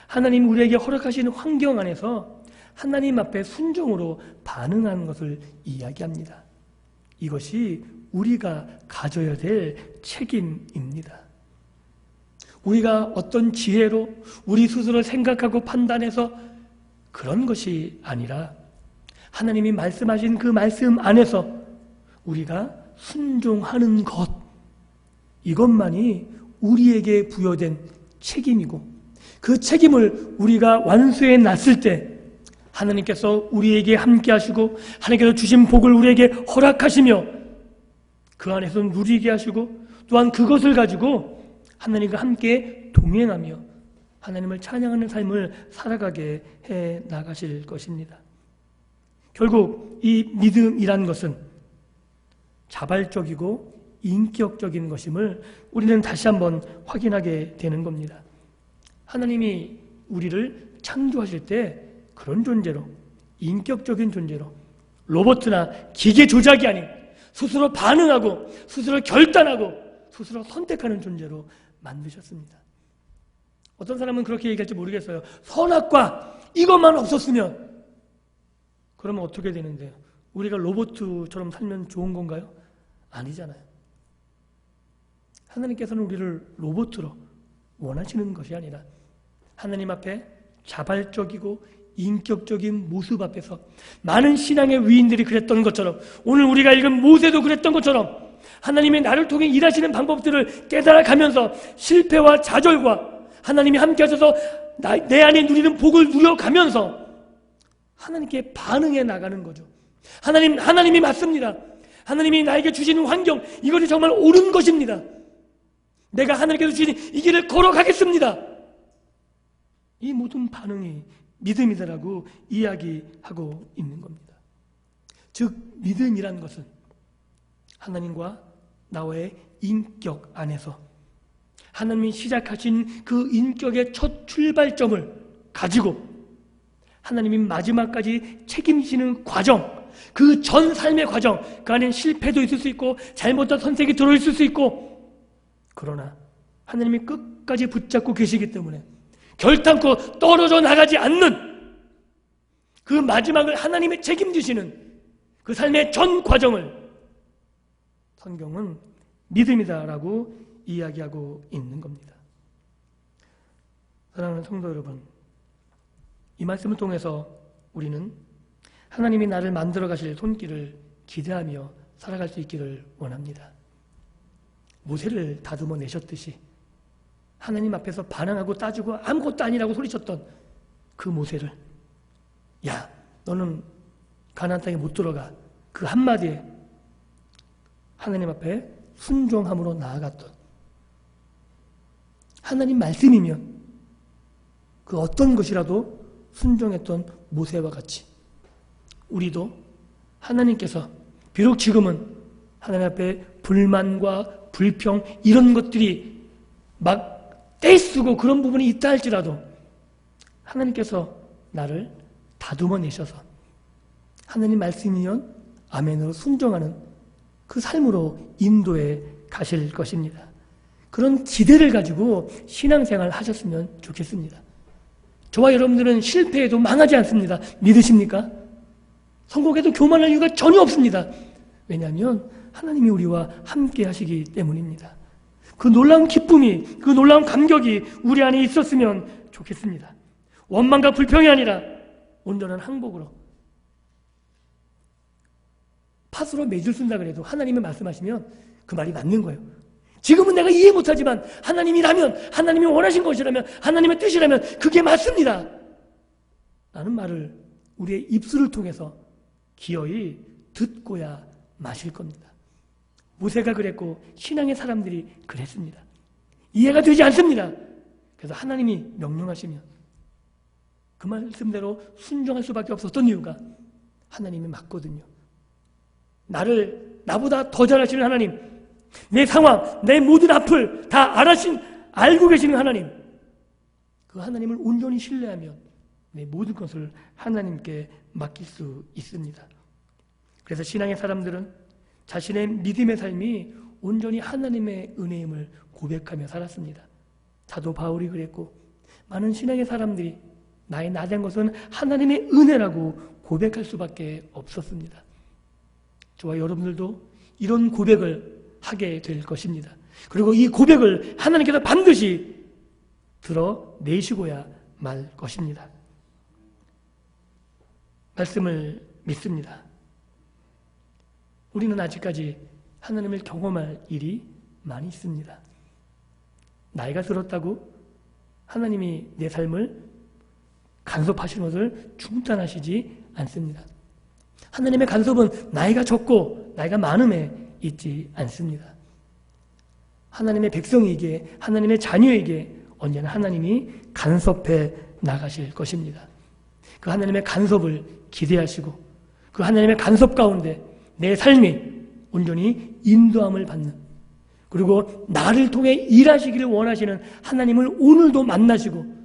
하나님 우리에게 허락하시는 환경 안에서 하나님 앞에 순종으로 반응하는 것을 이야기합니다. 이것이 우리가 가져야 될 책임입니다. 우리가 어떤 지혜로 우리 스스로 생각하고 판단해서 그런 것이 아니라 하나님이 말씀하신 그 말씀 안에서 우리가 순종하는 것, 이것만이 우리에게 부여된 책임이고 그 책임을 우리가 완수해 놨을 때 하나님께서 우리에게 함께 하시고 하나님께서 주신 복을 우리에게 허락하시며 그 안에서 누리게 하시고 또한 그것을 가지고 하나님과 함께 동행하며 하나님을 찬양하는 삶을 살아가게 해 나가실 것입니다. 결국 이 믿음이란 것은 자발적이고 인격적인 것임을 우리는 다시 한번 확인하게 되는 겁니다. 하나님이 우리를 창조하실 때 그런 존재로, 인격적인 존재로, 로봇이나 기계 조작이 아닌 스스로 반응하고 스스로 결단하고 스스로 선택하는 존재로 만드셨습니다. 어떤 사람은 그렇게 얘기할지 모르겠어요. 선악과 이것만 없었으면 그러면 어떻게 되는데요? 우리가 로봇처럼 살면 좋은 건가요? 아니잖아요. 하나님께서는 우리를 로봇으로 원하시는 것이 아니라 하나님 앞에 자발적이고 인격적인 모습 앞에서 많은 신앙의 위인들이 그랬던 것처럼 오늘 우리가 읽은 모세도 그랬던 것처럼 하나님의 나를 통해 일하시는 방법들을 깨달아가면서 실패와 좌절과 하나님이 함께 하셔서 내 안에 누리는 복을 누려가면서 하나님께 반응해 나가는 거죠. 하나님이 맞습니다. 하나님이 나에게 주시는 환경, 이것이 정말 옳은 것입니다. 내가 하나님께서 주신 이 길을 걸어가겠습니다. 이 모든 반응이 믿음이다라고 이야기하고 있는 겁니다. 즉 믿음이란 것은 하나님과 나와의 인격 안에서 하나님이 시작하신 그 인격의 첫 출발점을 가지고 하나님이 마지막까지 책임지는 과정, 그 전 삶의 과정, 그 안엔 실패도 있을 수 있고 잘못된 선택이 들어있을 수 있고 그러나 하나님이 끝까지 붙잡고 계시기 때문에 결단코 떨어져 나가지 않는 그 마지막을 하나님이 책임지시는 그 삶의 전 과정을 성경은 믿음이다라고 이야기하고 있는 겁니다. 사랑하는 성도 여러분, 이 말씀을 통해서 우리는 하나님이 나를 만들어 가실 손길을 기대하며 살아갈 수 있기를 원합니다. 모세를 다듬어 내셨듯이 하나님 앞에서 반항하고 따지고 아무것도 아니라고 소리쳤던 그 모세를, 야, 너는 가나안 땅에 못 들어가, 그 한마디에 하나님 앞에 순종함으로 나아갔던, 하나님 말씀이면 그 어떤 것이라도 순종했던 모세와 같이 우리도 하나님께서 비록 지금은 하나님 앞에 불만과 불평 이런 것들이 막 떼쓰고 그런 부분이 있다 할지라도 하나님께서 나를 다듬어 내셔서 하나님 말씀이면 아멘으로 순종하는 그 삶으로 인도해 가실 것입니다. 그런 기대를 가지고 신앙생활 하셨으면 좋겠습니다. 저와 여러분들은 실패해도 망하지 않습니다. 믿으십니까? 성공해도 교만할 이유가 전혀 없습니다. 왜냐하면 하나님이 우리와 함께 하시기 때문입니다. 그 놀라운 기쁨이, 그 놀라운 감격이 우리 안에 있었으면 좋겠습니다. 원망과 불평이 아니라 온전한 항복으로, 팥으로 매줄 쓴다 그래도 하나님이 말씀하시면 그 말이 맞는 거예요. 지금은 내가 이해 못하지만 하나님이라면, 하나님이 원하신 것이라면, 하나님의 뜻이라면 그게 맞습니다 라는 말을 우리의 입술을 통해서 기어이 듣고야 마실 겁니다. 모세가 그랬고 신앙의 사람들이 그랬습니다. 이해가 되지 않습니다. 그래서 하나님이 명령하시면 그 말씀대로 순종할 수밖에 없었던 이유가 하나님이 맞거든요. 나보다 더 잘하시는 하나님, 내 상황, 내 모든 앞을 다 알고 계시는 하나님, 그 하나님을 온전히 신뢰하면 내 모든 것을 하나님께 맡길 수 있습니다. 그래서 신앙의 사람들은 자신의 믿음의 삶이 온전히 하나님의 은혜임을 고백하며 살았습니다. 사도 바울이 그랬고 많은 신앙의 사람들이 나의 나된 것은 하나님의 은혜라고 고백할 수밖에 없었습니다. 저와 여러분들도 이런 고백을 하게 될 것입니다. 그리고 이 고백을 하나님께서 반드시 들어내시고야 말 것입니다. 말씀을 믿습니다. 우리는 아직까지 하나님을 경험할 일이 많이 있습니다. 나이가 들었다고 하나님이 내 삶을 간섭하시는 것을 중단하시지 않습니다. 하나님의 간섭은 나이가 적고 나이가 많음에 있지 않습니다. 하나님의 백성에게, 하나님의 자녀에게 언제나 하나님이 간섭해 나가실 것입니다. 그 하나님의 간섭을 기대하시고 그 하나님의 간섭 가운데 내 삶이 온전히 인도함을 받는, 그리고 나를 통해 일하시기를 원하시는 하나님을 오늘도 만나시고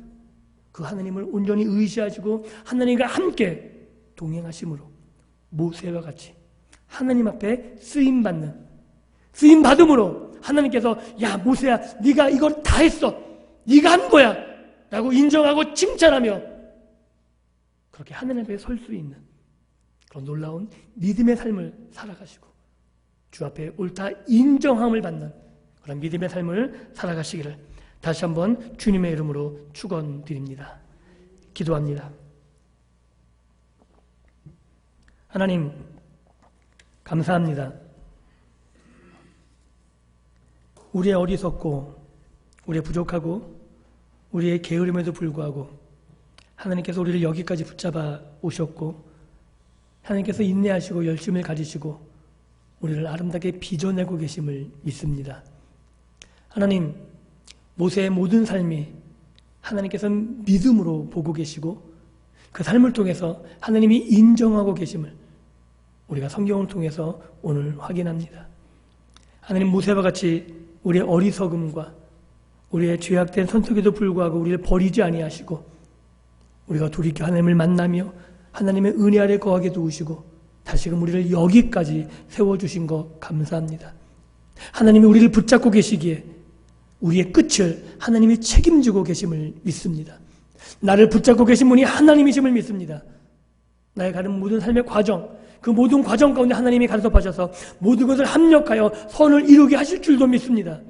그 하나님을 온전히 의지하시고 하나님과 함께 동행하심으로 모세와 같이 하나님 앞에 쓰임받음으로 하나님께서 야 모세야 네가 이걸 다 했어, 네가 한 거야 라고 인정하고 칭찬하며 그렇게 하나님 앞에 설 수 있는 그런 놀라운 믿음의 삶을 살아가시고 주 앞에 옳다 인정함을 받는 그런 믿음의 삶을 살아가시기를 다시 한번 주님의 이름으로 축원드립니다. 기도합니다. 하나님 감사합니다. 우리의 어리석고 우리의 부족하고 우리의 게으름에도 불구하고 하나님께서 우리를 여기까지 붙잡아 오셨고 하나님께서 인내하시고 열심을 가지시고 우리를 아름답게 빚어내고 계심을 믿습니다. 하나님, 모세의 모든 삶이 하나님께서 믿음으로 보고 계시고 그 삶을 통해서 하나님이 인정하고 계심을 우리가 성경을 통해서 오늘 확인합니다. 하나님, 모세와 같이 우리의 어리석음과 우리의 죄악된 선택에도 불구하고 우리를 버리지 아니하시고 우리가 돌이켜 하나님을 만나며 하나님의 은혜 아래 거하게 도우시고 다시금 우리를 여기까지 세워주신 것 감사합니다. 하나님이 우리를 붙잡고 계시기에 우리의 끝을 하나님이 책임지고 계심을 믿습니다. 나를 붙잡고 계신 분이 하나님이심을 믿습니다. 나의 가는 모든 삶의 과정, 그 모든 과정 가운데 하나님이 간섭하셔서 모든 것을 합력하여 선을 이루게 하실 줄도 믿습니다.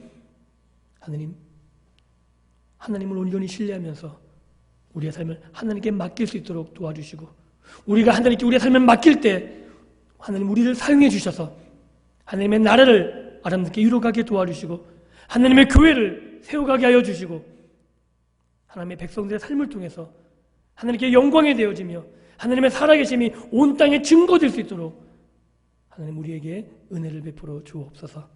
하나님을 온전히 신뢰하면서 우리의 삶을 하나님께 맡길 수 있도록 도와주시고, 우리가 하나님께 우리의 삶을 맡길 때 하나님 우리를 사용해 주셔서 하나님의 나라를 아름답게 이루어가게 도와주시고, 하나님의 교회를 세워가게 하여 주시고, 하나님의 백성들의 삶을 통해서 하나님께 영광이 되어지며 하나님의 살아계심이 온 땅에 증거될 수 있도록 하나님 우리에게 은혜를 베풀어 주옵소서.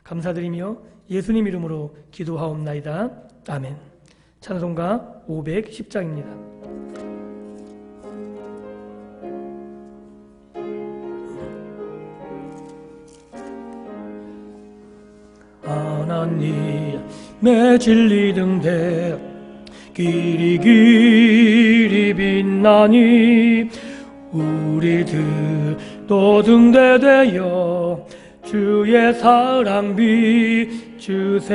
감사드리며 예수님 이름으로 기도하옵나이다. 아멘. 찬송가 510장입니다. 하나님의 진리 등대 길이 빛나니 우리들도 등대되어 주의 사랑 비추세.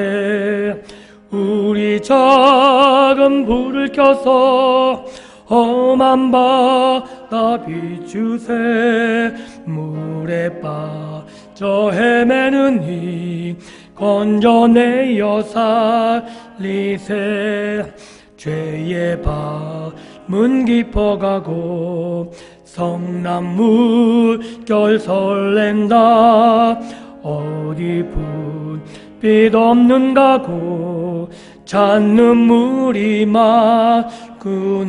우리 작은 불을 켜서 험한 바다 비추세. 물에 빠져 헤매는 이 건져내어 살리세. 죄의 밤은 깊어가고 성난 물결 설렌다. 어디 불빛 없는가고 잔눈물이 많구나.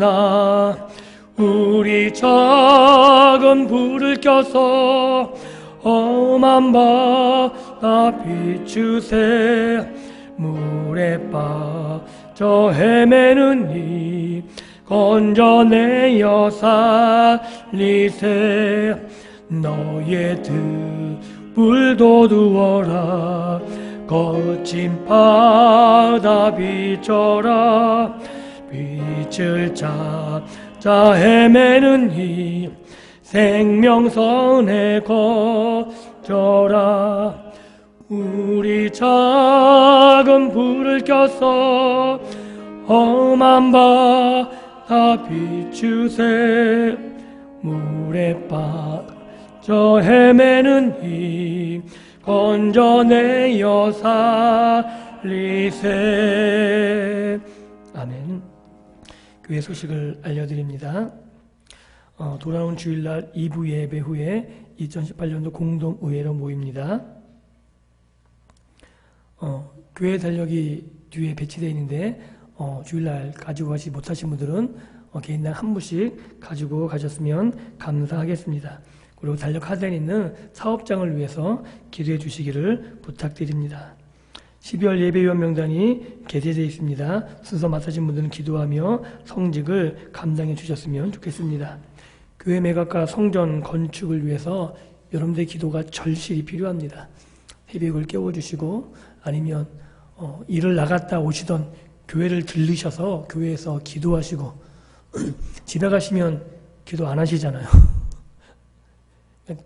우리 작은 불을 켜서 험한 바다 비추세. 물에 빠져 헤매는 이 건져내어 살리세. 너의 등불 돋우어라. 거친 바다 비춰라. 빛을 찾아 헤매는 이 생명선에 거쳐라. 우리 작은 불을 켜서 험한 바다 비추세. 물에 빠져 헤매는 이 건져내어 살리세. 아멘. 교회 소식을 알려드립니다. 돌아온 주일날 2부 예배 후에 2018년도 공동의회로 모입니다. 교회 달력이 뒤에 배치되어 있는데 주일날 가지고 가지 못하신 분들은 개인당 한 부씩 가지고 가셨으면 감사하겠습니다. 그리고 달력 하단에 있는 사업장을 위해서 기도해 주시기를 부탁드립니다. 12월 예배위원 명단이 게재되어 있습니다. 순서 맡으신 분들은 기도하며 성직을 감당해 주셨으면 좋겠습니다. 교회 매각과 성전 건축을 위해서 여러분들의 기도가 절실히 필요합니다. 새벽을 깨워주시고 아니면 일을 나갔다 오시던 교회를 들르셔서 교회에서 기도하시고 집에 가시면 기도 안 하시잖아요.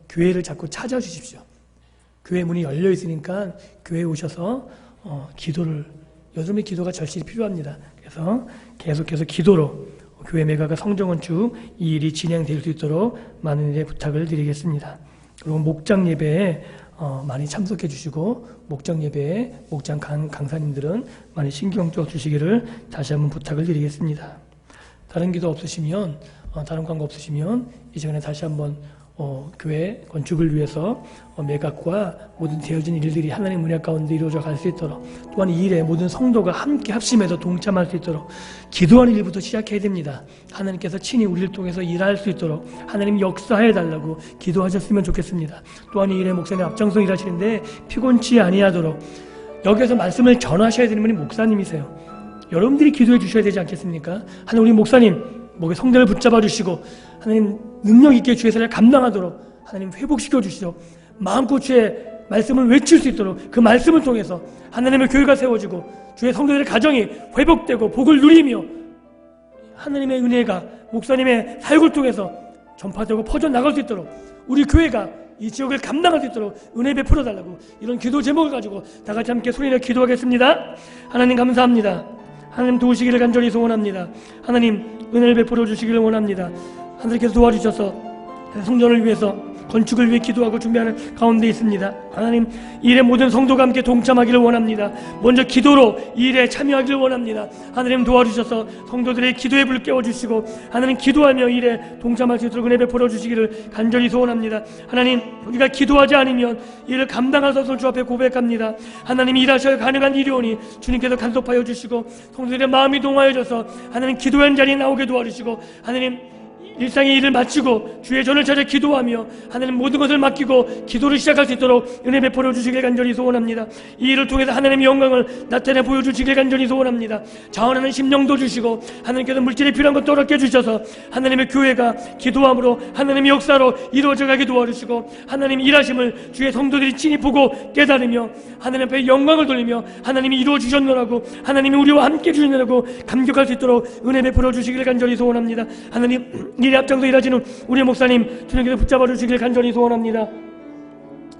교회를 자꾸 찾아주십시오. 교회 문이 열려 있으니까 교회에 오셔서 여러분의 기도가 절실히 필요합니다. 그래서 계속해서 기도로 교회 매각과 성전 건축 이 일이 진행될 수 있도록 많은 일에 부탁을 드리겠습니다. 그리고 목장 예배에 많이 참석해 주시고 목장 예배에 목장 강사님들은 많이 신경 써 주시기를 다시 한번 부탁을 드리겠습니다. 다른 기도 없으시면 다른 광고 없으시면 이 시간에 다시 한번 교회 건축을 위해서 매각과 모든 되어진 일들이 하나님 은혜 가운데 이루어져 갈 수 있도록, 또한 이 일에 모든 성도가 함께 합심해서 동참할 수 있도록 기도하는 일부터 시작해야 됩니다. 하나님께서 친히 우리를 통해서 일할 수 있도록 하나님 역사해 달라고 기도하셨으면 좋겠습니다. 또한 이 일에 목사님 앞장서 일하시는데 피곤치 아니하도록 여기서 말씀을 전하셔야 되는 분이 목사님이세요. 여러분들이 기도해 주셔야 되지 않겠습니까? 하나님 우리 목사님 목에 성전을 붙잡아 주시고 하나님 능력 있게 주의 사를 감당하도록 하나님 회복시켜 주시고 마음껏 주의 말씀을 외칠 수 있도록 그 말씀을 통해서 하나님의 교회가 세워지고 주의 성도들의 가정이 회복되고 복을 누리며 하나님의 은혜가 목사님의 사역을 통해서 전파되고 퍼져나갈 수 있도록 우리 교회가 이 지역을 감당할 수 있도록 은혜 베풀어 달라고 이런 기도 제목을 가지고 다 같이 함께 소리내어 기도하겠습니다. 하나님 감사합니다. 하나님 도우시기를 간절히 소원합니다. 하나님 은혜를 베풀어 주시기를 원합니다. 하나님께서 도와주셔서 성전을 위해서 건축을 위해 기도하고 준비하는 가운데 있습니다. 하나님, 이 일에 모든 성도가 함께 동참하기를 원합니다. 먼저 기도로 이 일에 참여하기를 원합니다. 하나님 도와주셔서 성도들의 기도의 불을 깨워주시고 하나님 기도하며 이 일에 동참할 수 있도록 은혜 베풀어 주시기를 간절히 소원합니다. 하나님, 우리가 기도하지 않으면 이 일을 감당할 수 없을 주 앞에 고백합니다. 하나님, 일하셔야 가능한 일이 오니 주님께서 간섭하여 주시고 성도들의 마음이 동하여져서 하나님 기도한 자리에 나오게 도와주시고 하나님 일상의 일을 마치고 주의 전을 찾아 기도하며 하나님 모든 것을 맡기고 기도를 시작할 수 있도록 은혜 베풀어 주시길 간절히 소원합니다. 이 일을 통해서 하나님의 영광을 나타내 보여주시길 간절히 소원합니다. 자원하는 심령도 주시고 하나님께서 물질에 필요한 것 떠올게 주셔서 하나님의 교회가 기도함으로 하나님의 역사로 이루어져 가게 도와주시고 하나님 일하심을 주의 성도들이 친히 보고 깨달으며 하나님 앞에 영광을 돌리며 하나님이 이루어 주셨노라고 하나님이 우리와 함께 주시느라고 감격할 수 있도록 은혜 베풀어 주시길 간절히 소원합니다. 하나님, 일에 앞장서 일하시는 우리 목사님 주님께서 붙잡아 주시길 간절히 소원합니다.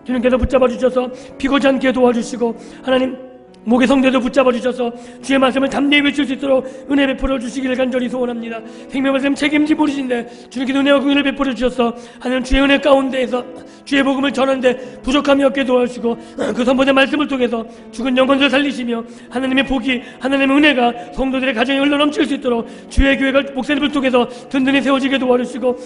주님께서 붙잡아 주셔서 피고지 않게 도와주시고 하나님 목의 성도도 붙잡아 주셔서 주의 말씀을 담대히 외칠 수 있도록 은혜 베풀어 주시기를 간절히 소원합니다. 생명 말씀 책임지 모르신데 주님께서 은혜와 긍휼을 베풀어 주셔서 하나님 주의 은혜 가운데에서 주의 복음을 전하는데 부족함이 없게 도와주시고 그 선포된 말씀을 통해서 죽은 영혼들을 살리시며 하나님의 복이 하나님의 은혜가 성도들의 가정에 흘러넘칠 수 있도록 주의 교회가 목사님을 통해서 든든히 세워지게 도와주시고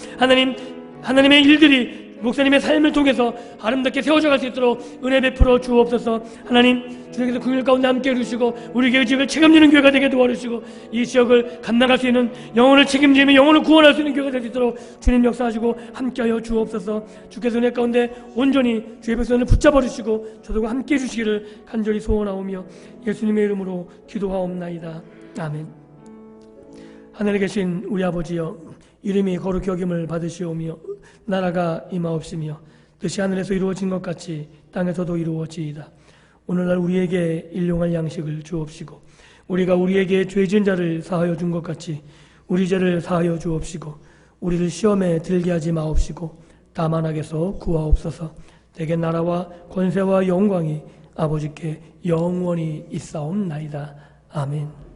하나님의 일들이 목사님의 삶을 통해서 아름답게 세워져 갈 수 있도록 은혜 베풀어 주옵소서. 하나님, 주님께서 긍휼 가운데 함께 해주시고 우리 교회 지역을 책임지는 교회가 되게 도와주시고 이 지역을 감당할 수 있는 영혼을 책임지며 영혼을 구원할 수 있는 교회가 될 수 있도록 주님 역사하시고 함께하여 주옵소서. 주께서 은혜 가운데 온전히 주의 백성을 붙잡아 주시고 저들과 함께 해주시기를 간절히 소원하오며 예수님의 이름으로 기도하옵나이다. 아멘. 하늘에 계신 우리 아버지여, 이름이 거룩히 여김을 받으시오며 나라가 임하옵시며 뜻이 하늘에서 이루어진 것 같이 땅에서도 이루어지이다. 오늘날 우리에게 일용할 양식을 주옵시고 우리가 우리에게 죄 지은 자를 사하여 준 것 같이 우리 죄를 사하여 주옵시고 우리를 시험에 들게 하지 마옵시고 다만 악에서 구하옵소서. 대개 나라와 권세와 영광이 아버지께 영원히 있사옵나이다. 아멘.